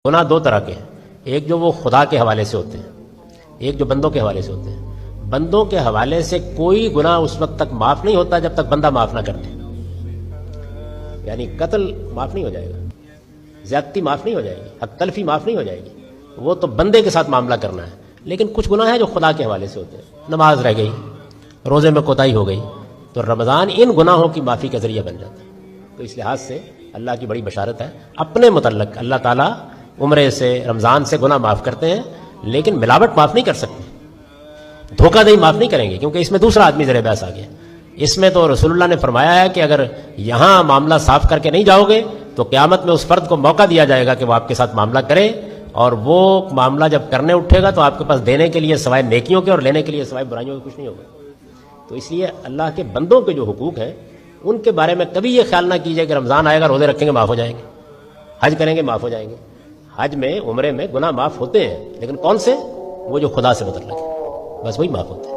گناہ دو طرح کے ہیں، ایک جو وہ خدا کے حوالے سے ہوتے ہیں، ایک جو بندوں کے حوالے سے ہوتے ہیں۔ بندوں کے حوالے سے کوئی گناہ اس وقت تک معاف نہیں ہوتا جب تک بندہ معاف نہ کر دے، یعنی قتل معاف نہیں ہو جائے گا، زیادتی معاف نہیں ہو جائے گی، حق تلفی معاف نہیں ہو جائے گی، وہ تو بندے کے ساتھ معاملہ کرنا ہے۔ لیکن کچھ گناہ ہیں جو خدا کے حوالے سے ہوتے ہیں، نماز رہ گئی، روزے میں کوتاہی ہو گئی، تو رمضان ان گناہوں کی معافی کا ذریعہ بن جاتا ہے۔ تو اس لحاظ سے اللہ کی بڑی بشارت ہے۔ اپنے متعلق اللہ تعالیٰ عمرے سے، رمضان سے گناہ معاف کرتے ہیں، لیکن ملاوٹ معاف نہیں کر سکتے، دھوکہ دہی معاف نہیں کریں گے، کیونکہ اس میں دوسرا آدمی زیر بحث آ گیا۔ اس میں تو رسول اللہ نے فرمایا ہے کہ اگر یہاں معاملہ صاف کر کے نہیں جاؤ گے تو قیامت میں اس فرد کو موقع دیا جائے گا کہ وہ آپ کے ساتھ معاملہ کرے، اور وہ معاملہ جب کرنے اٹھے گا تو آپ کے پاس دینے کے لیے سوائے نیکیوں کے اور لینے کے لیے سوائے برائیوں کے کچھ نہیں ہوگا۔ تو اس لیے اللہ کے بندوں کے جو حقوق ہیں ان کے بارے میں کبھی یہ خیال نہ کیجیے کہ رمضان آئے گا، روزے رکھیں گے معاف ہو جائیں گے، حج کریں گے معاف ہو جائیں گے۔ حج میں، عمرے میں گناہ معاف ہوتے ہیں، لیکن کون سے؟ وہ جو خدا سے متعلق ہے، بس وہی معاف ہوتے ہیں۔